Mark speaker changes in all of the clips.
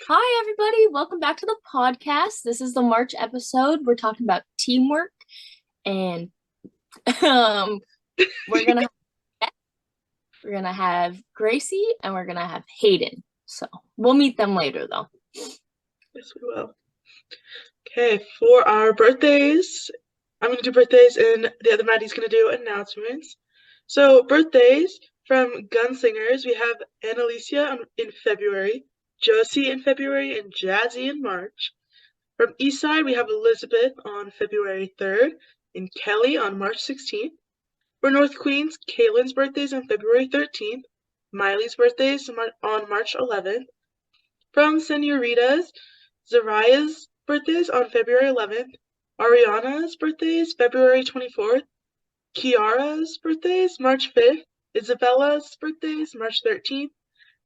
Speaker 1: Hi, everybody. Welcome back to the podcast. This is the March episode. We're talking about teamwork, and um, we're gonna we're gonna have Gracie and we're gonna have Hayden. So we'll meet them later, though.
Speaker 2: Yes, we will. Okay, for our birthdays, I'm going to do birthdays and the other Maddie's going to do announcements. So, birthdays from Gunslingers, we have Annalicia in February, Josie in February, and Jazzy in March. From Eastside, we have Elizabeth on February 3rd and Kelly on March 16th. For North Queens, Kaylin's birthday is on February 13th. Miley's birthday is on March 11th. From Senoritas, Zariah's birthday is on February 11th. Ariana's birthday is February 24th. Kiara's birthday is March 5th. Isabella's birthday is March 13th.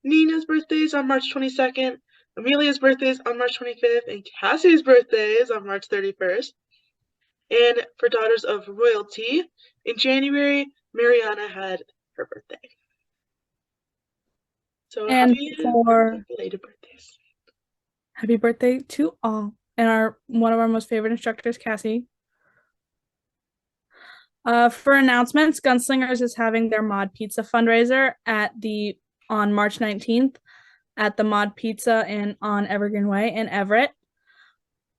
Speaker 2: Nina's birthday is on March 22nd. Amelia's birthday is on March 25th. And Cassie's birthday is on March 31st. And for Daughters of Royalty, in January, Mariana had her birthday. So
Speaker 3: And
Speaker 2: happy
Speaker 3: for
Speaker 2: belated birthdays.
Speaker 3: happy birthday to all. And one of our most favorite instructors, Cassie. For announcements, Gunslingers is having their Mod Pizza fundraiser on March 19th at the Mod Pizza on Evergreen Way in Everett.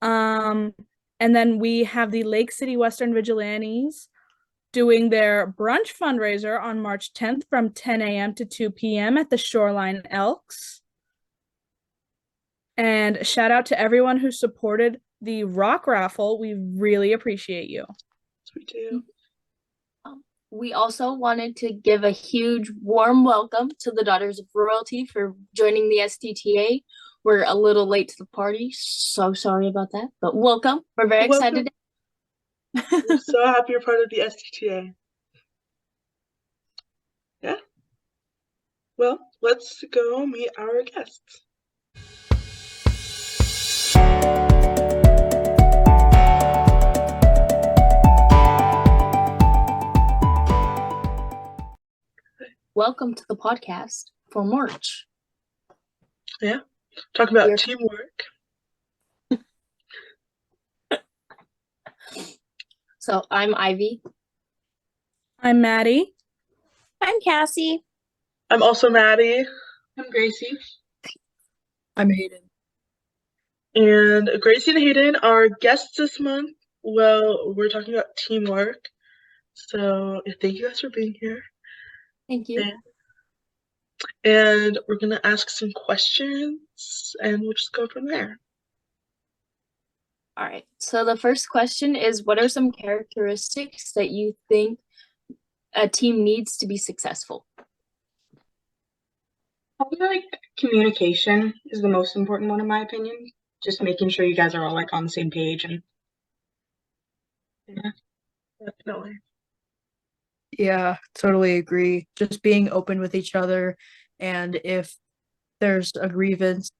Speaker 3: And then we have the Lake City Western Vigilantes doing their brunch fundraiser on March 10th from 10 a.m. to 2 p.m. at the Shoreline Elks. And shout out to everyone who supported the rock raffle. We really appreciate you.
Speaker 2: We do.
Speaker 1: We also wanted to give a huge warm welcome to the Daughters of Royalty for joining the STTA. We're a little late to the party, so sorry about that, but welcome. We're very excited.
Speaker 2: We're so happy you're part of the STTA. Yeah. Well, let's go meet our guests.
Speaker 1: Welcome to the podcast for March.
Speaker 2: Yeah. Talk about teamwork.
Speaker 1: So I'm Ivy.
Speaker 3: I'm Maddie.
Speaker 4: I'm Cassie.
Speaker 2: I'm also Maddie.
Speaker 5: I'm Gracie.
Speaker 4: I'm Hayden.
Speaker 2: And Gracie and Hayden are guests this month. Well, we're talking about teamwork. So thank you guys for being here.
Speaker 1: Thank you.
Speaker 2: And we're going to ask some questions and we'll just go from there.
Speaker 1: All right. So the first question is, what are some characteristics that you think a team needs to be successful?
Speaker 5: I feel like communication is the most important one in my opinion. Just making sure you guys are all like on the same page and
Speaker 2: yeah, definitely.
Speaker 4: Yeah, totally agree. Just being open with each other, and if there's a grievance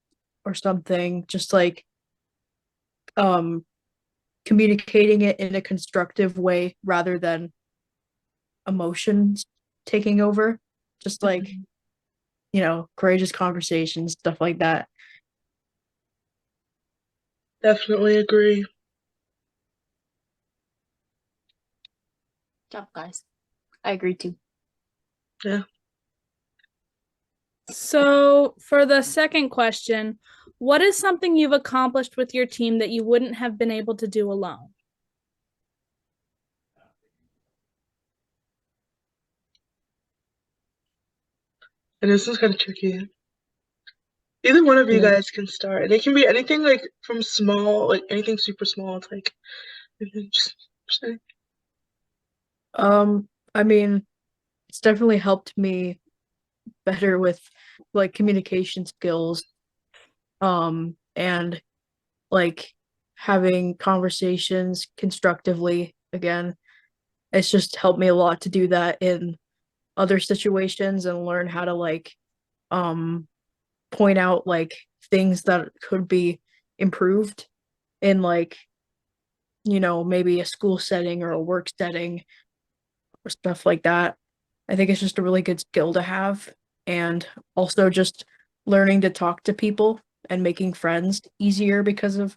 Speaker 4: or something, just like communicating it in a constructive way rather than emotions taking over. Just like courageous conversations, stuff like that.
Speaker 2: Definitely agree.
Speaker 1: Good job, guys. I agree too.
Speaker 2: Yeah.
Speaker 3: So for the second question, what is something you've accomplished with your team that you wouldn't have been able to do alone?
Speaker 2: And this is kind of tricky. Either one of you guys can start. And it can be anything like from small, like anything super small. It's like, just say.
Speaker 4: I mean, it's definitely helped me better with like communication skills, and like having conversations constructively again. It's just helped me a lot to do that in other situations and learn how to like point out like things that could be improved in like maybe a school setting or a work setting or stuff like that. I think it's just a really good skill to have, and also just learning to talk to people and making friends easier because of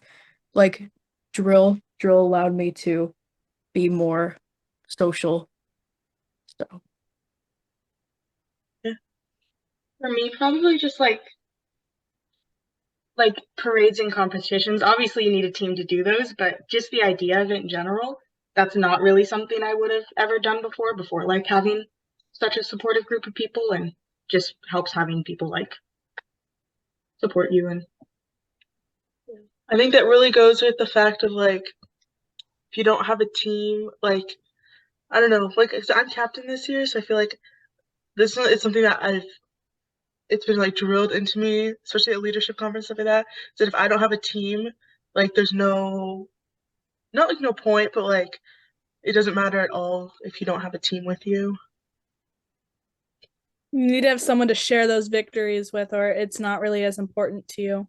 Speaker 4: like drill. Drill allowed me to be more social. So
Speaker 5: For me, probably just like parades and competitions. Obviously, you need a team to do those, but just the idea of it in general, that's not really something I would have ever done before like having such a supportive group of people, and just helps having people like support you. And
Speaker 2: I think that really goes with the fact of like if you don't have a team, like I don't know, like 'cause I'm captain this year, so I feel like this is something that it's been like drilled into me, especially at leadership conference stuff like that. That if I don't have a team, like there's no not like no point, but like it doesn't matter at all if you don't have a team with you.
Speaker 3: You need to have someone to share those victories with, or it's not really as important to you.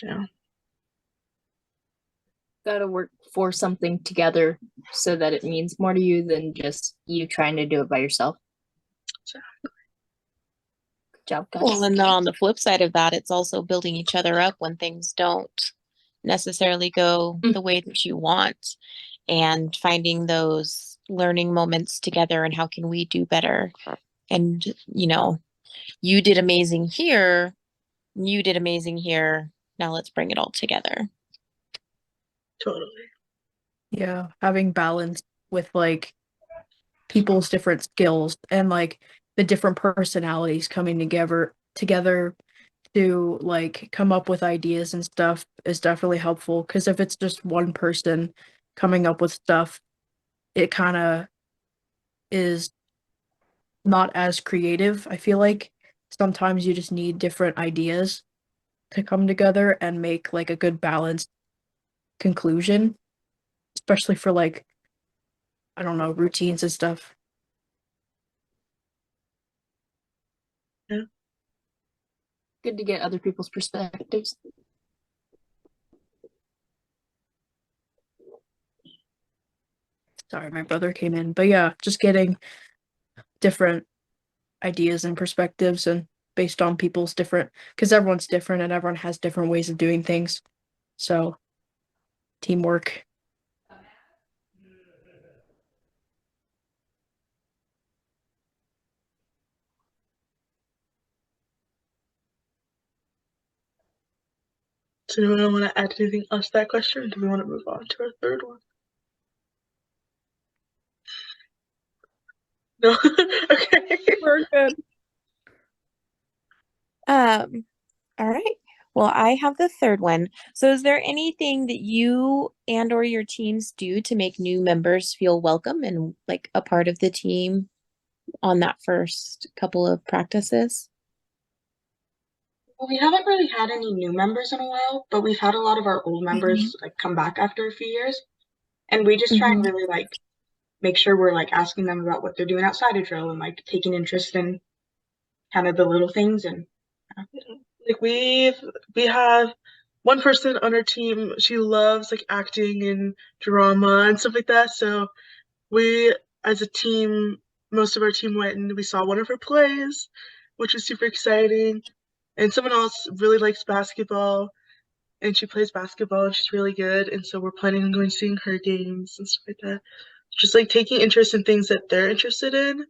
Speaker 2: Yeah.
Speaker 1: Gotta work for something together so that it means more to you than just you trying to do it by yourself. Good job, guys.
Speaker 6: Well, and then on the flip side of that, it's also building each other up when things don't necessarily go the way that you want, and finding those learning moments together and how can we do better. And, you did amazing here. You did amazing here. Now let's bring it all together.
Speaker 2: Totally.
Speaker 4: yeah, having balance with like people's different skills and like the different personalities coming together to like come up with ideas and stuff is definitely helpful, because if it's just one person coming up with stuff, it kind of is not as creative. I feel like sometimes you just need different ideas to come together and make like a good balanced conclusion, especially for like, I don't know, routines and stuff.
Speaker 1: Good to get other people's perspectives.
Speaker 4: Sorry, my brother came in. But yeah, just getting different ideas and perspectives and based on people's different, because everyone's different and everyone has different ways of doing things. So teamwork.
Speaker 2: So do we want to add anything else to that question, or do we want to move on to our third one? No? Okay.
Speaker 3: We're good.
Speaker 6: All right. Well, I have the third one. So is there anything that you and or your teams do to make new members feel welcome and like a part of the team on that first couple of practices?
Speaker 5: well, we haven't really had any new members in a while, but we've had a lot of our old members like come back after a few years, and we just try and really like make sure we're like asking them about what they're doing outside of drill and like taking interest in kind of the little things. And
Speaker 2: Like we have one person on our team, she loves like acting and drama and stuff like that. So we as a team, most of our team went and we saw one of her plays, which was super exciting. And someone else really likes basketball and she plays basketball and she's really good. And so we're planning on going seeing her games and stuff like that. Just like taking interest in things that they're interested in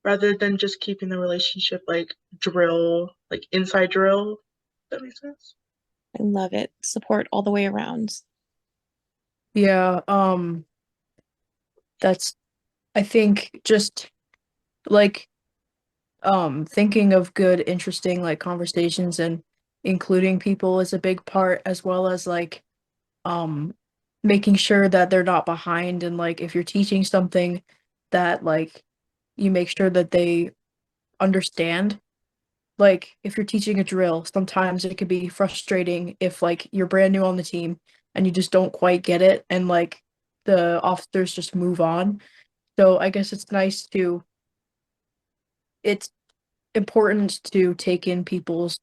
Speaker 2: rather than just keeping the relationship like drill, like inside drill. That makes sense.
Speaker 6: I love it. Support all the way around.
Speaker 4: Yeah, that's, I think, just like thinking of good, interesting like conversations and including people is a big part, as well as like um making sure that they're not behind, and like if you're teaching something that like you make sure that they understand. Like if you're teaching a drill, sometimes it could be frustrating if like you're brand new on the team and you just don't quite get it and like the officers just move on. So I guess it's important to take in people's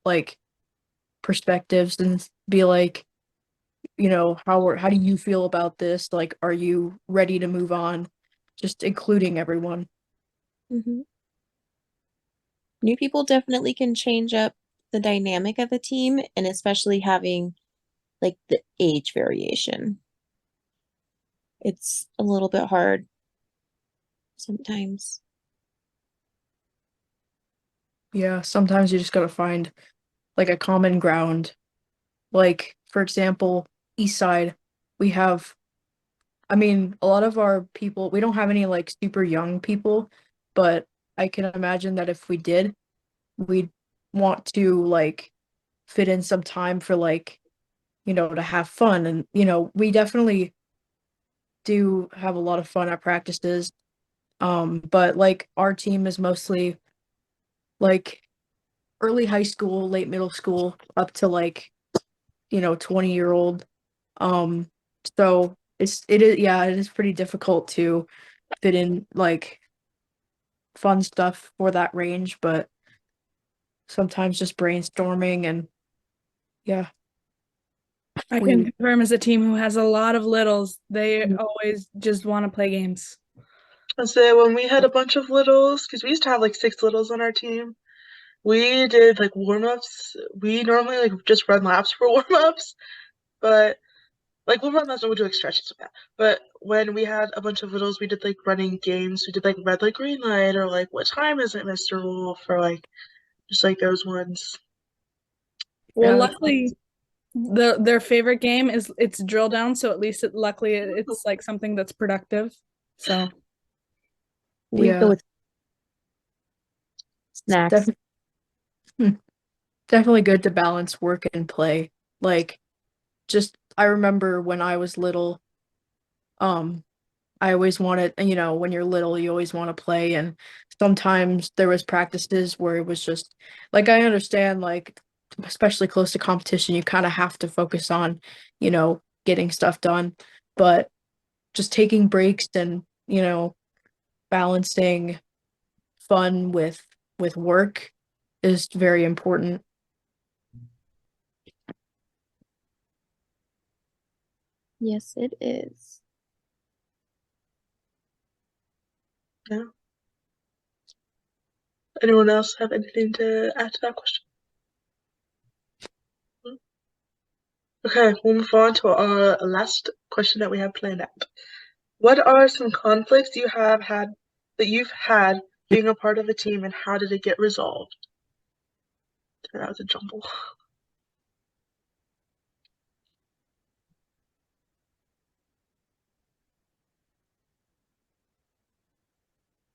Speaker 4: like perspectives and be like, how do you feel about this? Like, are you ready to move on? Just including everyone.
Speaker 6: New people definitely can change up the dynamic of a team, and especially having like the age variation. It's a little bit hard sometimes.
Speaker 4: Yeah, sometimes you just gotta find like a common ground. Like, for example, East Side, we have, I mean, a lot of our people, we don't have any like super young people, but I can imagine that if we did, we'd want to like fit in some time for like, to have fun. And, we definitely do have a lot of fun at practices. But like our team is mostly like early high school, late middle school, up to like, 20-year-old. Um, so it is pretty difficult to fit in like fun stuff for that range, but sometimes just brainstorming and yeah.
Speaker 3: I
Speaker 4: We-
Speaker 3: can confirm as a team who has a lot of littles, they always just want to play games.
Speaker 2: And so when we had a bunch of littles, because we used to have like 6 littles on our team, we did like warm-ups. We normally like just run laps for warm-ups, but like we'll run laps and we'll do like stretches with that. But when we had a bunch of littles, we did like running games. We did like red light, green light, or like what time is it, Mr. Wolf, or like just like those ones.
Speaker 3: Well,
Speaker 4: Yeah.
Speaker 3: luckily, their favorite game is it's drill down, so at least luckily it's like something that's productive. So
Speaker 6: We
Speaker 4: Yeah.
Speaker 6: go with snacks.
Speaker 4: Definitely good to balance work and play. Like, just I remember when I was little, um, I always wanted, when you're little, you always want to play, and sometimes there was practices where it was just like I understand, like especially close to competition, you kind of have to focus on, getting stuff done, but just taking breaks and, balancing fun with work is very important.
Speaker 6: Yes, it is.
Speaker 2: Anyone else have anything to add to that question? Okay, we'll move on to our last question that we have planned out. What are some conflicts that you've had being a part of a team, and how did it get resolved? That was a jumble.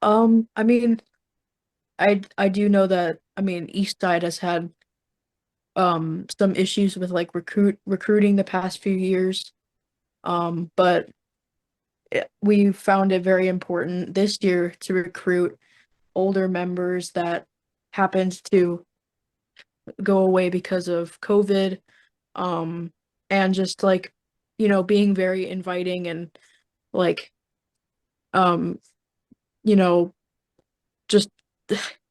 Speaker 4: I mean, I do know that, I mean, East Side has had some issues with like recruiting the past few years. But we found it very important this year to recruit older members that happens to go away because of COVID. And just like, being very inviting and like, um, you know, just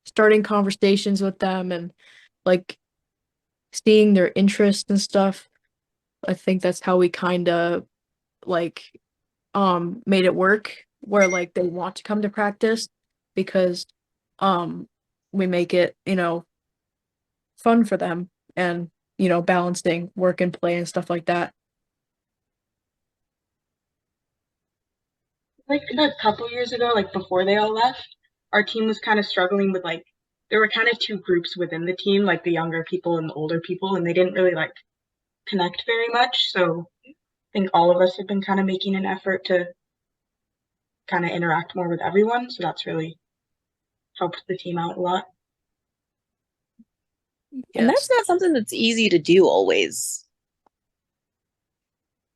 Speaker 4: starting conversations with them and like seeing their interests and stuff. I think that's how we kind of like made it work where like they want to come to practice because um we make it, fun for them and, balancing work and play and stuff like that.
Speaker 5: Like a couple years ago, like before they all left, our team was kind of struggling with like there were kind of two groups within the team, like the younger people and the older people, and they didn't really like connect very much. So I think all of us have been kind of making an effort to kind of interact more with everyone. So that's really helped the team out a lot.
Speaker 6: And that's not something that's easy to do always.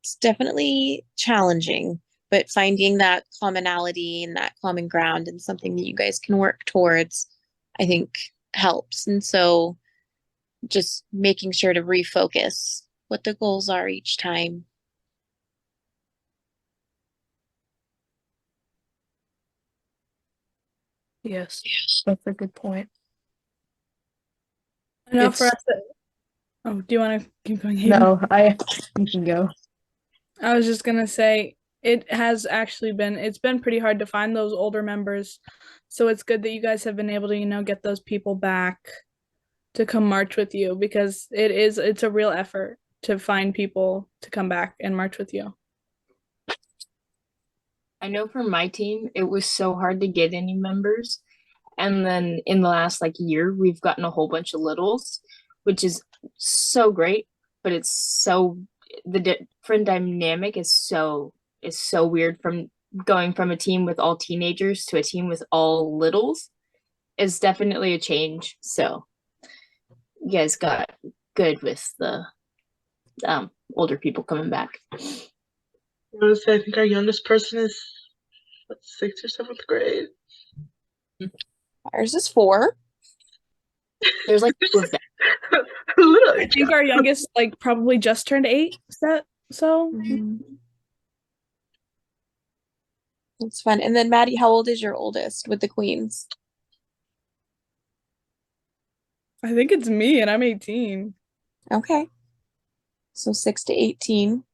Speaker 6: It's definitely challenging, but finding that commonality and that common ground and something that you guys can work towards, I think helps. And so just making sure to refocus what the goals are each time.
Speaker 4: Yes, that's a good point.
Speaker 3: I know for
Speaker 4: It's-
Speaker 3: us. Oh, do you want to keep going, Hayden?
Speaker 4: No, you can go.
Speaker 3: I was just gonna say it has actually it's been pretty hard to find those older members. So it's good that you guys have been able to, get those people back. to come march with you, because it's a real effort to find people to come back and march with you.
Speaker 1: I know for my team, it was so hard to get any members. And then in the last year, we've gotten a whole bunch of littles, which is so great, but the different dynamic is so weird from going from a team with all teenagers to a team with all littles is definitely a change. So you guys got good with the older people coming back.
Speaker 2: I think our youngest person is 6th or 7th grade.
Speaker 6: Ours is 4.
Speaker 1: There's 2 of them.
Speaker 2: Literally.
Speaker 3: I think our youngest probably just turned 8. Is that so?
Speaker 6: That's fun. And then Maddie, how old is your oldest with the queens?
Speaker 3: I think it's me, and I'm 18.
Speaker 6: Okay. So 6 to 18.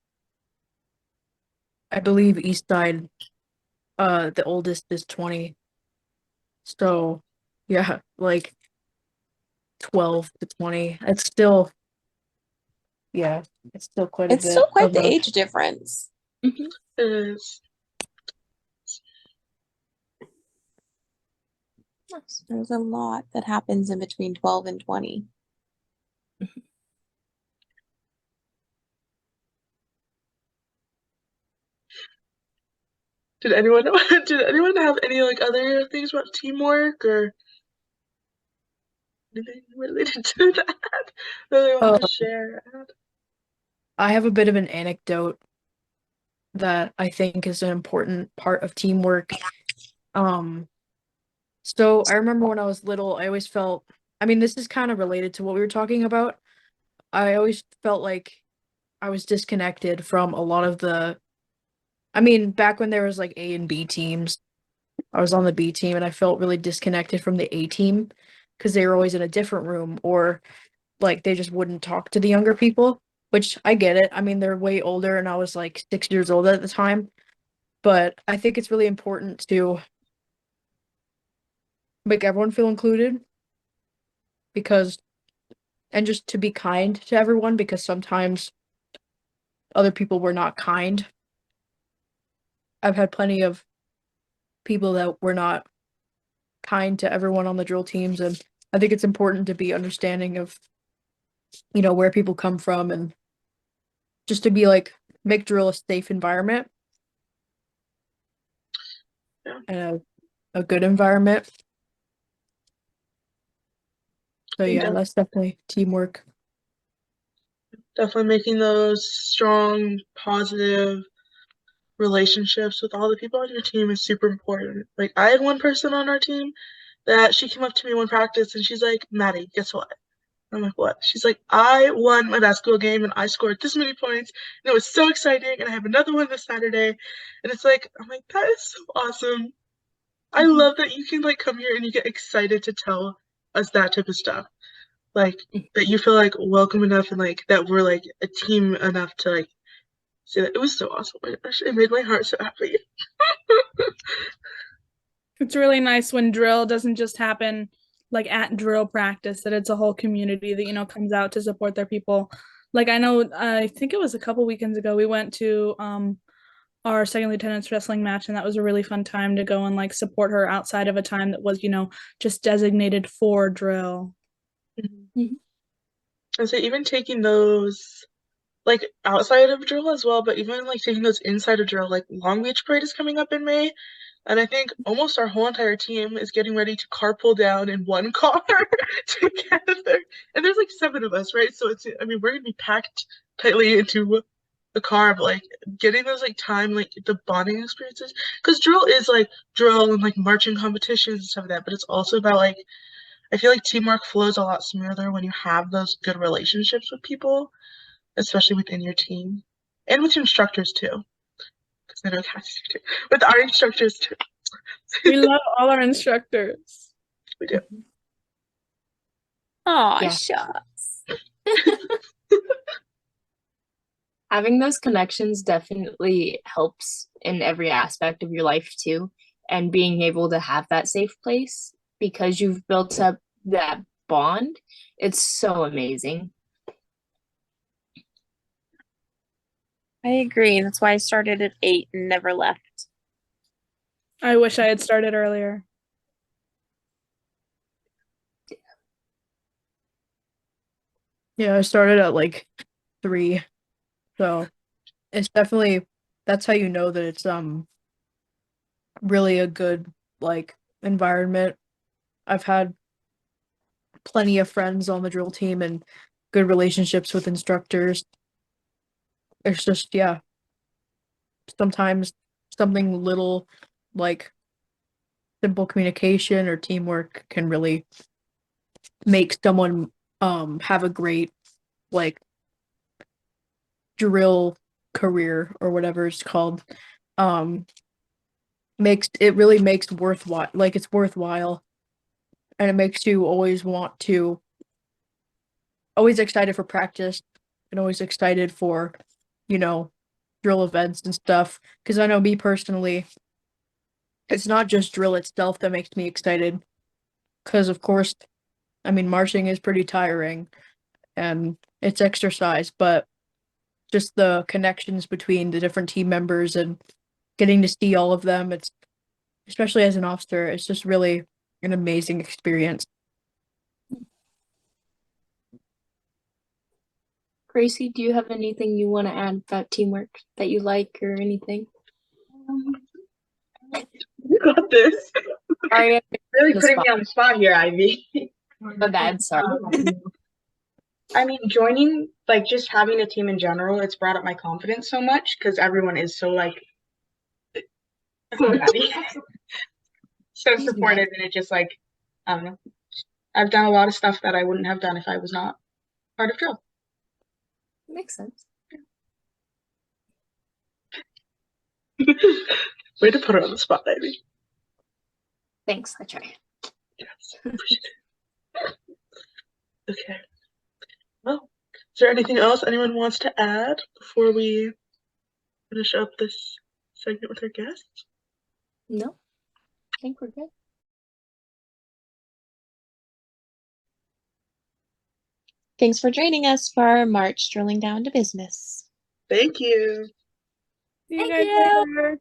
Speaker 4: I believe East Side, the oldest is 20. So, yeah, 12 to 20. It's still, yeah, it's still quite a
Speaker 6: It's
Speaker 4: bit.
Speaker 6: still quite
Speaker 4: of
Speaker 6: the
Speaker 4: a-
Speaker 6: age difference.
Speaker 2: It is.
Speaker 6: There's a lot that happens in between 12 and 20.
Speaker 2: Did anyone have any other things about teamwork or anything related to that they want to share?
Speaker 4: I have a bit of an anecdote that I think is an important part of teamwork. So I remember when I was little, I always felt, this is kind of related to what we were talking about. I always felt like I was disconnected from a lot of back when there was A and B teams, I was on the B team and I felt really disconnected from the A team because they were always in a different room, or they just wouldn't talk to the younger people, which I get it. They're way older and I was 6 years old at the time. But I think it's really important to make everyone feel included and just to be kind to everyone, because sometimes other people were not kind. I've had plenty of people that were not kind to everyone on the drill teams, and I think it's important to be understanding of where people come from, and just to be make drill a safe environment.
Speaker 2: Yeah.
Speaker 4: And a good environment. So yeah, that's definitely teamwork.
Speaker 2: Definitely making those strong, positive relationships with all the people on your team is super important. I had one person on our team that she came up to me one practice and she's like, "Maddie, guess what?" I'm like, "What?" She's like, "I won my basketball game and I scored this many points and it was so exciting and I have another one this Saturday." And it's I'm like, that is so awesome. I love that you can come here and you get excited to tell us that type of stuff. That you feel welcome enough and that we're a team enough to say that. It was so awesome. Oh my gosh, it made my heart so happy.
Speaker 3: It's really nice when drill doesn't just happen at drill practice, that it's a whole community that comes out to support their people. I think it was a couple weekends ago, we went to our second lieutenant's wrestling match, and that was a really fun time to go and support her outside of a time that was just designated for drill.
Speaker 2: Mm-hmm. And so even taking those outside of drill as well, but even taking those inside of drill, Long Beach Parade is coming up in May, and I think almost our whole entire team is getting ready to carpool down in one car together. And there's 7 of us, right? So we're gonna be packed tightly into a car of getting those time, the bonding experiences, because drill is drill and marching competitions and stuff like that, but it's also about I feel teamwork flows a lot smoother when you have those good relationships with people, especially within your team and with your instructors too, because I know Cassie's too, with our instructors too.
Speaker 3: We love all our instructors.
Speaker 2: We do.
Speaker 6: Oh,
Speaker 1: Yeah.
Speaker 6: shucks.
Speaker 1: Having those connections definitely helps in every aspect of your life too, and being able to have that safe place because you've built up that bond. It's so amazing.
Speaker 6: I agree. That's why I started at 8 and never left.
Speaker 3: I wish I had started earlier.
Speaker 4: Yeah, I started at like 3. So it's definitely, that's how you know that it's really a good like environment. I've had plenty of friends on the drill team and good relationships with instructors. It's just, yeah, sometimes something little like simple communication or teamwork can really make someone have a great like drill career or whatever it's called. Makes worthwhile, like it's worthwhile, and it makes you always always excited for practice and always excited for, you know, drill events and stuff. Because I know me personally, it's not just drill itself that makes me excited. Because of course, I mean, marching is pretty tiring and it's exercise, but just the connections between the different team members and getting to see all of them, it's especially as an officer, it's just really an amazing experience.
Speaker 1: Gracie, do you have anything you want to add about teamwork that you like or anything?
Speaker 2: You got this.
Speaker 1: Sorry, I'm
Speaker 5: Really
Speaker 1: the
Speaker 5: putting
Speaker 1: spot.
Speaker 5: me on the spot here, Ivy.
Speaker 1: My bad, sorry.
Speaker 5: I mean, joining, like, just having a team in general, it's brought up my confidence so much because everyone is so, like, so supportive, and it just, like, I don't know. I've done a lot of stuff that I wouldn't have done if I was not part of drill.
Speaker 1: Makes sense.
Speaker 2: Way to put her on the spot, Ivy.
Speaker 1: Thanks, I try.
Speaker 2: Yes, appreciate it. Okay. Well, is there anything else anyone wants to add before we finish up this segment with our guests?
Speaker 1: No, I think we're good.
Speaker 6: Thanks for joining us for our March Drilling Down to Business.
Speaker 2: Thank you.
Speaker 3: See you
Speaker 1: Thank
Speaker 3: guys
Speaker 1: you.
Speaker 3: later.